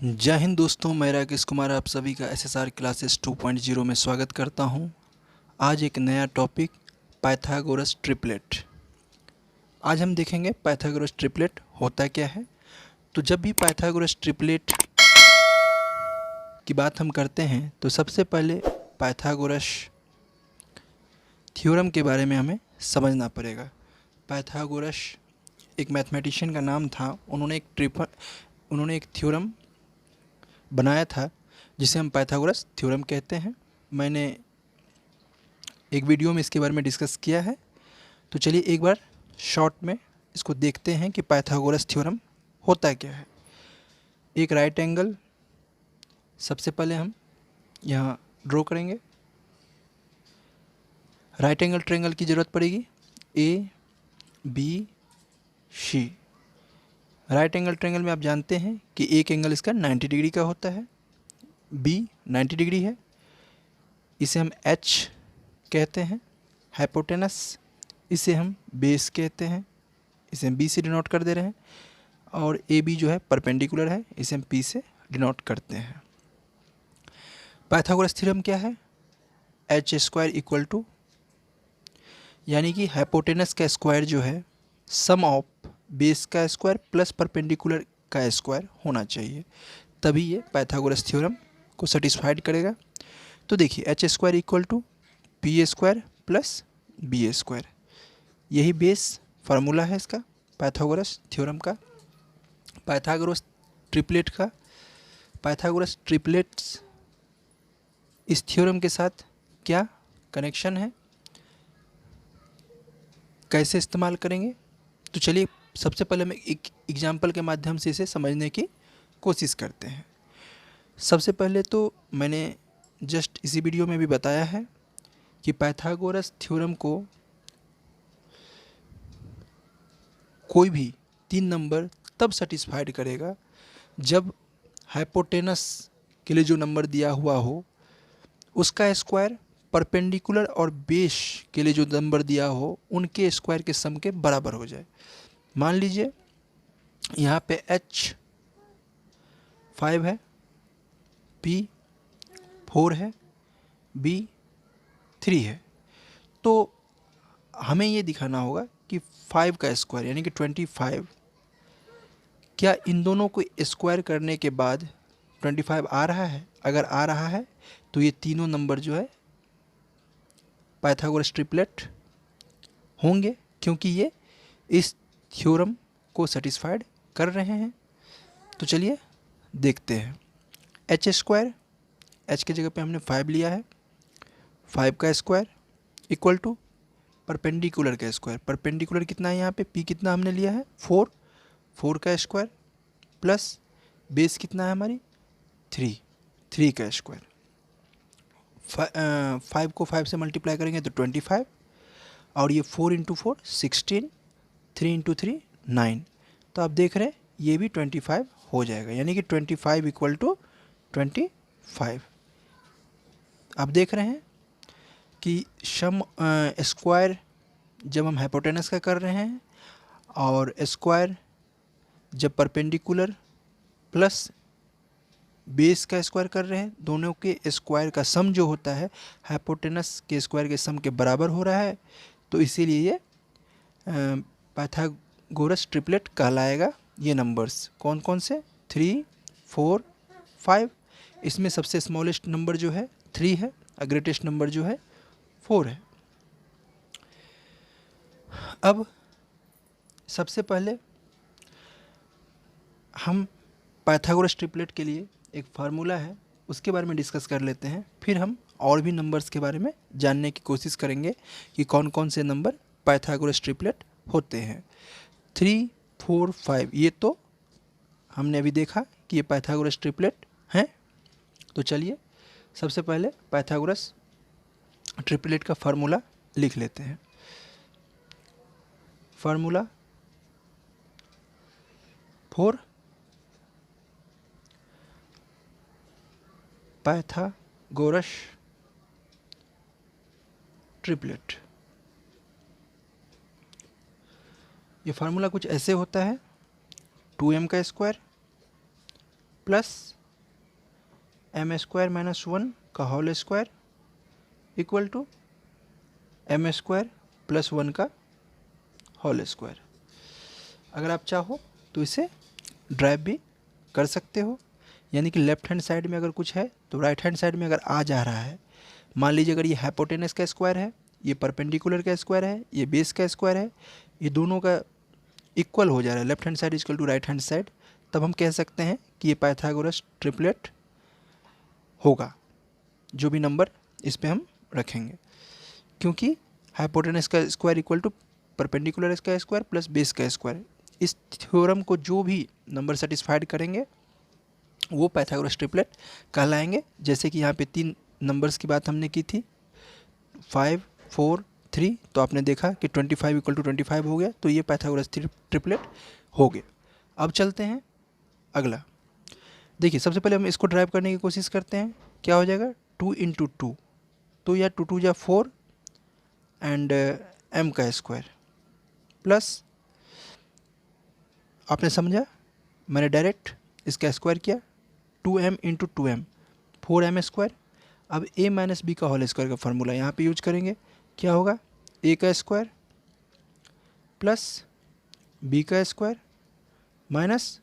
जय हिंद दोस्तों, मैं राकेश कुमार आप सभी का एसएसआर क्लासेस 2.0 में स्वागत करता हूं। आज एक नया टॉपिक पाइथागोरस ट्रिपलेट। आज हम देखेंगे पाइथागोरस ट्रिपलेट होता क्या है। तो जब भी पाइथागोरस ट्रिपलेट की बात हम करते हैं तो सबसे पहले पाइथागोरस थ्योरम के बारे में हमें समझना पड़ेगा। पाइथागोरस एक मैथमेटिशियन का नाम था। उन्होंने एक थ्योरम बनाया था जिसे हम पाइथागोरस थ्योरम कहते हैं। मैंने एक वीडियो में इसके बारे में डिस्कस किया है। तो चलिए एक बार शॉर्ट में इसको देखते हैं कि पाइथागोरस थ्योरम होता क्या है। एक राइट एंगल सबसे पहले हम यहाँ ड्रॉ करेंगे। राइट एंगल ट्रायंगल की ज़रूरत पड़ेगी A B C. Right angle triangle में आप जानते हैं कि एक एंगल इसका 90 डिग्री का होता है, बी 90 डिग्री है, इसे हम एच कहते हैं। हाइपोटेनस इसे हम बेस कहते हैं, इसे हम बी से डिनोट कर दे रहे हैं। और ए बी जो है परपेंडिकुलर है, इसे हम पी से डिनोट करते हैं। पाइथागोरस थ्योरम क्या है? एच स्क्वायर इक्वल टू, यानी कि हाइपोटेनस का स्क्वायर जो है सम ऑफ बेस का स्क्वायर प्लस परपेंडिकुलर का स्क्वायर होना चाहिए, तभी ये पाइथागोरस थ्योरम को सेटिस्फाइड करेगा। तो देखिए H square equal to P square plus B square, यही बेस फार्मूला है इसका पाइथागोरस थ्योरम का। पाइथागोरस ट्रिपलेट का पाइथागोरस ट्रिपलेट्स इस थ्योरम के साथ क्या कनेक्शन है, कैसे इस्तेमाल करेंगे, तो चलिए सबसे पहले हम एक एग्जाम्पल के माध्यम से इसे समझने की कोशिश करते हैं। सबसे पहले तो मैंने जस्ट इसी वीडियो में भी बताया है कि पाइथागोरस थ्योरम को कोई भी 3 नंबर तब सेटिस्फाइड करेगा जब हाइपोटेनस के लिए जो नंबर दिया हुआ हो उसका स्क्वायर परपेंडिकुलर और बेस के लिए जो नंबर दिया हो उनके स्क्वायर के सम के बराबर हो जाए। मान लीजिए यहाँ पे h 5 है, p 4 है, b 3 है। तो हमें ये दिखाना होगा कि 5 का स्क्वायर यानी कि 25, क्या इन दोनों को स्क्वायर करने के बाद 25 आ रहा है। अगर आ रहा है तो ये तीनों नंबर जो है पाइथागोरस ट्रिपलेट होंगे, क्योंकि ये इस थ्योरम को सेटिस्फाइड कर रहे हैं। तो चलिए देखते हैं। एच स्क्वायर, एच की जगह पे हमने 5 लिया है, 5 का स्क्वायर इक्वल टू परपेंडिकुलर का स्क्वायर। परपेंडिकुलर कितना है यहाँ पे, पी कितना हमने लिया है 4, 4 का स्क्वायर प्लस बेस कितना है हमारी 3, 3 का स्क्वायर। 5 को 5 से मल्टीप्लाई करेंगे तो 25, और ये 4 इंटू 4 16, 3 इंटू 3 9। तो आप देख रहे हैं ये भी 25 हो जाएगा, यानी कि 25 इक्वल टू 25। आप देख रहे हैं कि सम स्क्वायर जब हम हाइपोटेनस का कर रहे हैं और स्क्वायर जब परपेंडिकुलर प्लस बेस का स्क्वायर कर रहे हैं, दोनों के स्क्वायर का सम जो होता है हाइपोटेनस के स्क्वायर के सम के बराबर हो रहा है। तो इसीलिए ये पाइथागोरस ट्रिपलेट कहलाएगा। ये नंबर्स कौन कौन से, 3, 4, 5। इसमें सबसे स्मॉलेस्ट नंबर जो है 3 है और ग्रेटेस्ट नंबर जो है 4 है। अब सबसे पहले हम पाइथागोरस ट्रिपलेट के लिए एक फार्मूला है उसके बारे में डिस्कस कर लेते हैं, फिर हम और भी नंबर्स के बारे में जानने की कोशिश करेंगे कि कौन कौन से नंबर पाइथागोरस ट्रिपलेट होते हैं। 3, 4, 5 ये तो हमने अभी देखा कि ये पाइथागोरस ट्रिपलेट हैं। तो चलिए सबसे पहले पाइथागोरस ट्रिपलेट का फार्मूला लिख लेते हैं। फार्मूला फॉर पाइथागोरस ट्रिपलेट, ये फार्मूला कुछ ऐसे होता है। 2m का square plus M square minus 1 का whole square equal to M square plus 1 का होल स्क्वायर। अगर आप चाहो तो इसे ड्राइव भी कर सकते हो, यानी कि लेफ्ट हैंड साइड में अगर कुछ है तो राइट हैंड साइड में अगर आ जा रहा है, मान लीजिए अगर ये हाइपोटेनस का स्क्वायर है, ये परपेंडिकुलर का स्क्वायर है, ये बेस का स्क्वायर है, ये दोनों का इक्वल हो जा रहा है, left hand side equal to right hand side, तब हम कह सकते हैं कि ये पाइथागोरस ट्रिपलेट होगा, जो भी नंबर इस पे हम रखेंगे, क्योंकि हाइपोटेनस का स्क्वायर इक्वल टू परपेंडिकुलर का स्क्वायर प्लस बेस का स्क्वायर। इस थ्योरम को जो भी नंबर सेटिस्फाइड करेंगे वो पाइथागोरस ट्रिपलेट कहलाएंगे। जैसे कि यहाँ पे 3 नंबर्स की बात हमने की थी, 5, 4, 3, तो आपने देखा कि 25 इक्वल टू 25 हो गया, तो ये पाइथागोरस ट्रिपलेट हो गया। अब चलते हैं अगला। देखिए सबसे पहले हम इसको ड्राइव करने की कोशिश करते हैं। क्या हो जाएगा, 2 इंटू 2, तो या 2 2 या 4 एंड एम का स्क्वायर प्लस, आपने समझा, मैंने डायरेक्ट इसका स्क्वायर किया, 2m into 2m 4m square. अब a माइनस बी का होल स्क्वायर का फार्मूला यहाँ पे यूज करेंगे। क्या होगा, a का स्क्वायर प्लस b का square minus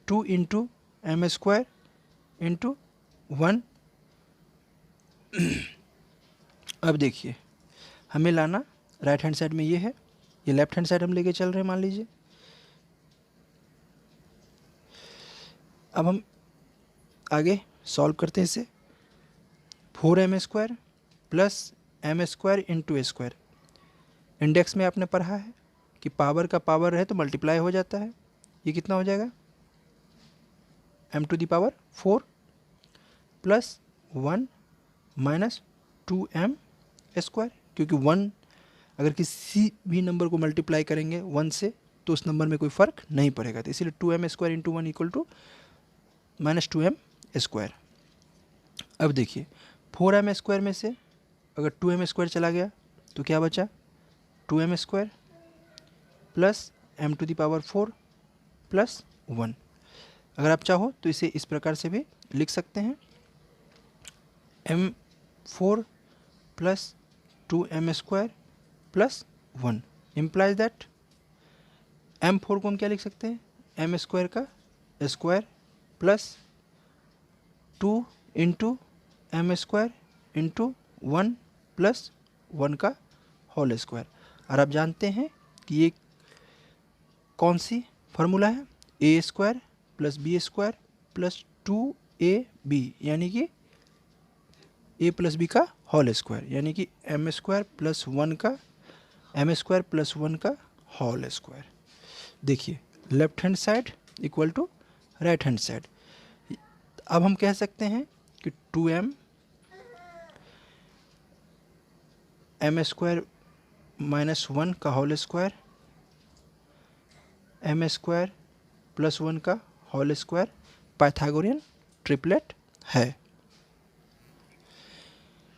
2 into M square into 1। अब देखिए हमें लाना राइट हैंड साइड में ये है, ये लेफ्ट हैंड साइड हम लेके चल रहे हैं मान लीजिए। अब हम आगे सॉल्व करते हैं इसे, 4m square plus M square into A square. Index में आपने पढ़ा है कि पावर का पावर है तो मल्टीप्लाई हो जाता है। ये कितना हो जाएगा, m to the power 4 plus 1 minus 2m square, क्योंकि 1 अगर किसी भी नंबर को मल्टीप्लाई करेंगे 1 से तो उस नंबर में कोई फ़र्क नहीं पड़ेगा, तो इसीलिए 2m square into 1 equal to minus 2m square. अब देखिए 4m स्क्वायर में से अगर 2m स्क्वायर चला गया तो क्या बचा, 2m square plus m to the power 4 plus 1। अगर आप चाहो तो इसे इस प्रकार से भी लिख सकते हैं, m4 plus 2m square plus 1 implies that m4 को हम क्या लिख सकते हैं, m स्क्वायर का square plus 2 into M square into 1 plus 1 का होल स्क्वायर। और आप जानते हैं कि ये कौन सी फार्मूला है, A square plus B square plus 2ab, यानी कि a प्लस बी का होल स्क्वायर, यानी कि एम स्क्वायर प्लस 1 का एम स्क्वायर प्लस 1 का होल स्क्वायर। देखिए left hand side equal to right hand side. अब हम कह सकते हैं कि 2m एम स्क्वायर माइनस 1 का whole square M square plus 1 का होल स्क्वायर पाइथागोरियन ट्रिपलेट है,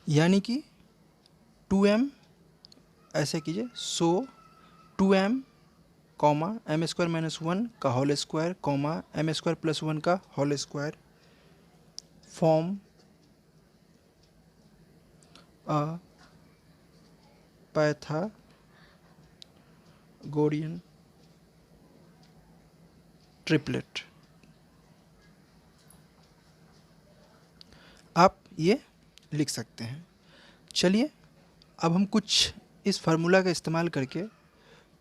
यानी कि 2m ऐसे कीजिए, so 2m comma m square minus 1 का whole square comma m square plus 1 का whole square form a Pythagorean triplet. आप ये लिख सकते हैं। चलिए अब हम कुछ इस फार्मूला का इस्तेमाल करके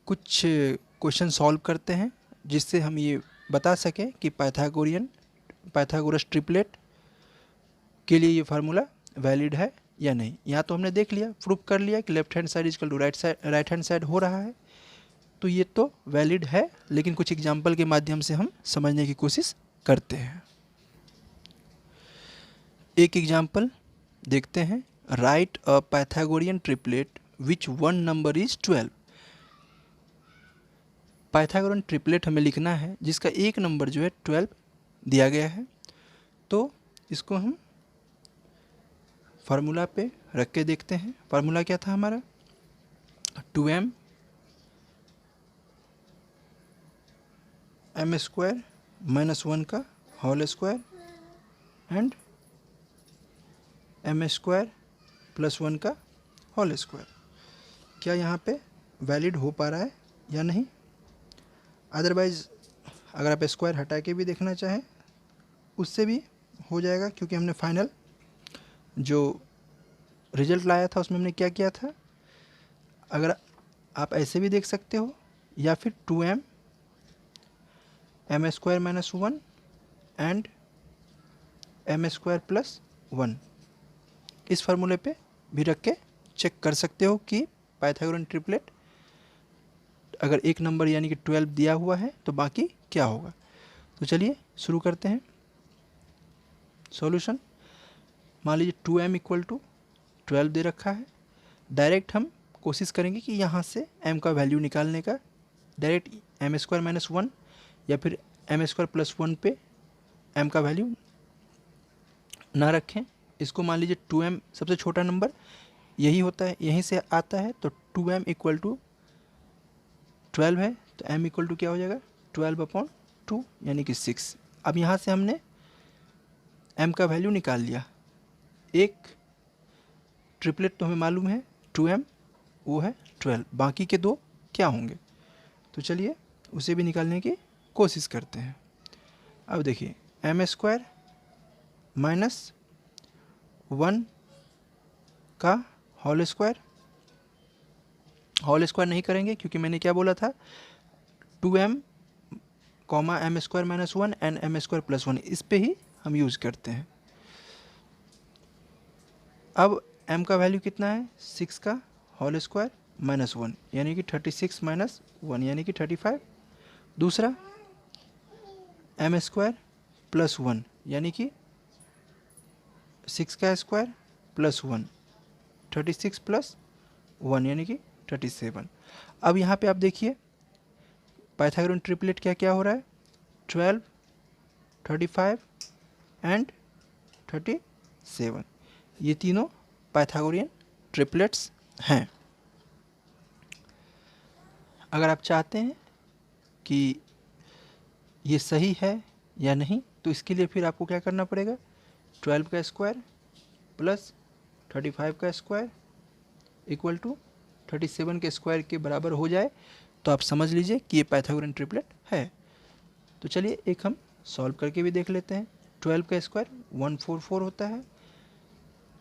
कुछ क्वेश्चन सॉल्व करते हैं, जिससे हम ये बता सकें कि पाइथागोरस ट्रिपलेट के लिए ये फार्मूला वैलिड है या नहीं। यहाँ तो हमने देख लिया, प्रूव कर लिया कि left hand side equal to right hand side हो रहा है, तो ये तो वैलिड है, लेकिन कुछ एग्जाम्पल के माध्यम से हम समझने की कोशिश करते हैं। एक एग्जाम्पल देखते हैं, right a Pythagorean triplet which one number is 12। Pythagorean triplet हमें लिखना है जिसका एक नंबर जो है 12 दिया गया है। तो इसको हम फार्मूला पे रख के देखते हैं। फार्मूला क्या था हमारा, 2m एम स्क्वायर माइनस 1 का whole square and m square plus 1 का होल स्क्वायर। क्या यहाँ पे वैलिड हो पा रहा है या नहीं? अदरवाइज़ अगर आप स्क्वायर हटा के भी देखना चाहें उससे भी हो जाएगा, क्योंकि हमने फाइनल जो रिजल्ट लाया था उसमें हमने क्या किया था। अगर आप ऐसे भी देख सकते हो या फिर 2m m square minus 1 and m square plus 1, इस फार्मूले पे भी रख के चेक कर सकते हो कि पाइथागोरन ट्रिपलेट अगर एक नंबर यानी कि 12 दिया हुआ है तो बाकी क्या होगा। तो चलिए शुरू करते हैं सॉल्यूशन। मान लीजिए 2m इक्वल टू 12 दे रखा है। डायरेक्ट हम कोशिश करेंगे कि यहाँ से m का वैल्यू निकालने का। डायरेक्ट एम स्क्वायर माइनस 1 या फिर एम स्क्वायर प्लस 1 पे m का वैल्यू ना रखें। इसको मान लीजिए 2m सबसे छोटा नंबर यही होता है, यहीं से आता है, तो 2m इक्वल टू 12 है, तो m इक्वल टू क्या हो जाएगा 12/2 यानी कि 6। अब यहाँ से हमने m का वैल्यू निकाल लिया। एक ट्रिपलेट तो हमें मालूम है 2m, वो है 12, बाकी के दो क्या होंगे, तो चलिए उसे भी निकालने की कोशिश करते हैं। अब देखिए एम स्क्वायर माइनस 1 का होल स्क्वायर नहीं करेंगे क्योंकि मैंने क्या बोला था 2m comma m square minus 1 and m square plus 1, इस पे ही हम यूज़ करते हैं। अब m का वैल्यू कितना है 6 का होल स्क्वायर माइनस 1 यानी कि 36 माइनस 1 यानी कि 35। दूसरा एम स्क्वायर प्लस 1 यानी कि 6 का स्क्वायर प्लस 1, 36 प्लस 1 यानी कि 37। अब यहाँ पे आप देखिए पाइथागोरन ट्रिपलेट क्या क्या हो रहा है 12, 35 एंड 37, ये तीनों पाइथागोरियन ट्रिपलेट्स हैं। अगर आप चाहते हैं कि ये सही है या नहीं तो इसके लिए फिर आपको क्या करना पड़ेगा 12 का स्क्वायर प्लस 35 का स्क्वायर इक्वल टू 37 के स्क्वायर के बराबर हो जाए तो आप समझ लीजिए कि ये पाइथागोरन ट्रिपलेट है। तो चलिए एक हम सॉल्व करके भी देख लेते हैं। 12 का स्क्वायर 144 होता है,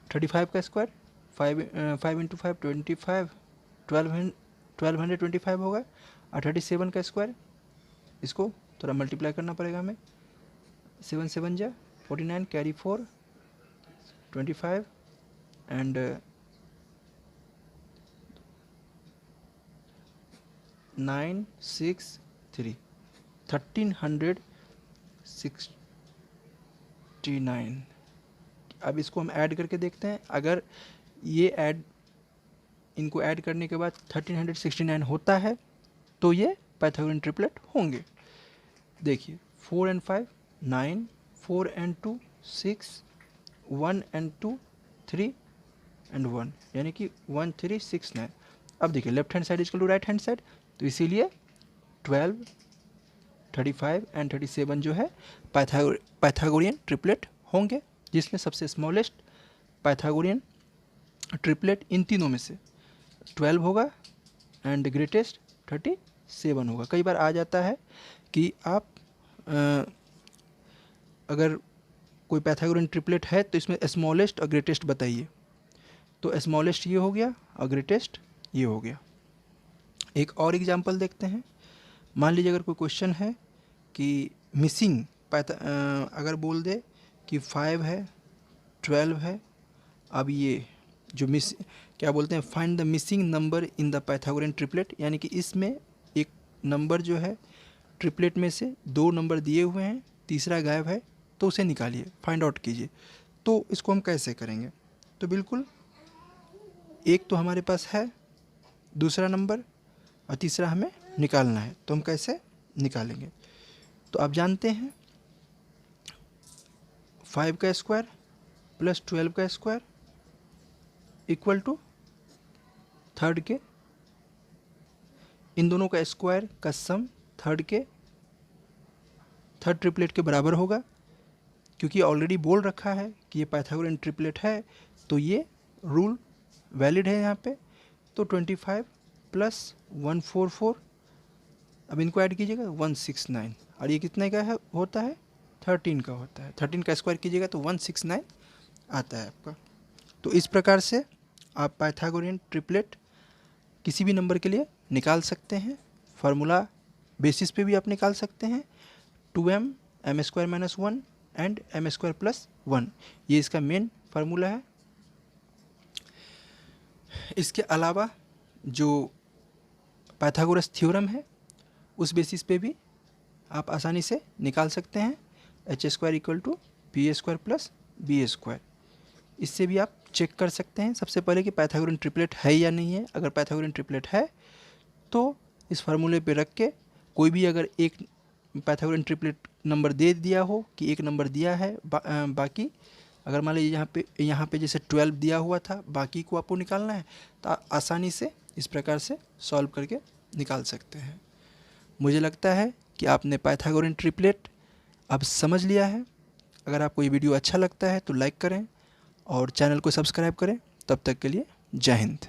35 का स्क्वायर 5 इंटू 5 25, 1225 होगा, और 37 का स्क्वायर इसको थोड़ा मल्टीप्लाई करना पड़ेगा हमें, 7 7 जा 49 कैरी 4 25 एंड 9 6 3 1369। अब इसको हम ऐड करके देखते हैं। अगर ये इनको ऐड करने के बाद 1369 होता है तो ये पाइथागोरन ट्रिपलेट होंगे। देखिए 4 and 5 9, 4 and 2 6, 1 and 2 3 and 1 यानी कि 1 3 6 9। अब देखिए left hand side equal to right hand side, तो इसीलिए 12, 35 एंड 37 जो है पाइथागोरियन ट्रिपलेट होंगे, जिसमें सबसे स्मॉलेस्ट पाइथागोरियन ट्रिपलेट इन तीनों में से 12 होगा एंड ग्रेटेस्ट 37 होगा। कई बार आ जाता है कि आप अगर कोई पाइथागोरियन ट्रिपलेट है तो इसमें स्मॉलेस्ट और ग्रेटेस्ट बताइए, तो स्मॉलेस्ट ये हो गया और ग्रेटेस्ट ये हो गया। एक और एग्जांपल देखते हैं। मान लीजिए अगर कोई क्वेश्चन है कि मिसिंग अगर बोल दे कि 5 है 12 है, अब ये जो क्या बोलते हैं find the missing number in the Pythagorean triplet, यानी कि इसमें एक नंबर जो है ट्रिपलेट में से 2 नंबर दिए हुए हैं, तीसरा गायब है, तो उसे निकालिए, फाइंड आउट कीजिए। तो इसको हम कैसे करेंगे, तो बिल्कुल एक तो हमारे पास है दूसरा नंबर और तीसरा हमें निकालना है, तो हम कैसे निकालेंगे। तो आप जानते हैं 5 का स्क्वायर प्लस 12 का स्क्वायर इक्वल टू थर्ड के, इन दोनों का स्क्वायर का सम थर्ड ट्रिपलेट के बराबर होगा। क्योंकि ऑलरेडी बोल रखा है कि ये पाइथागोरन ट्रिपलेट है, तो ये रूल वैलिड है यहाँ पे। तो 25 प्लस 144, अब इनको ऐड कीजिएगा 169, और ये कितने का है होता है 13 का होता है। 13 का स्क्वायर कीजिएगा तो 169 आता है आपका। तो इस प्रकार से आप पाइथागोरियन ट्रिपलेट किसी भी नंबर के लिए निकाल सकते हैं। फार्मूला बेसिस पे भी आप निकाल सकते हैं। 2m m square minus 1 and m square plus 1, ये इसका मेन फार्मूला है। इसके अलावा जो पाइथागोरस थ्योरम है उस बेसिस पे भी आप आसानी से निकाल सकते हैं। H square equal to P square plus B square, इससे भी आप चेक कर सकते हैं सबसे पहले कि पाइथागोरन ट्रिपलेट है या नहीं है। अगर पाइथागोरन ट्रिपलेट है तो इस फार्मूले पे रख के कोई भी अगर एक पाइथागोरन ट्रिपलेट नंबर दे दिया हो कि एक नंबर दिया है, बाकी अगर मान लीजिए यहाँ पे जैसे 12 दिया हुआ था, बाकी को आपको निकालना है, तो आसानी से इस प्रकार से सॉल्व करके निकाल सकते हैं। मुझे लगता है कि आपने पाइथागोरन ट्रिपलेट अब समझ लिया है। अगर आपको ये वीडियो अच्छा लगता है तो लाइक करें और चैनल को सब्सक्राइब करें। तब तक के लिए जय हिंद।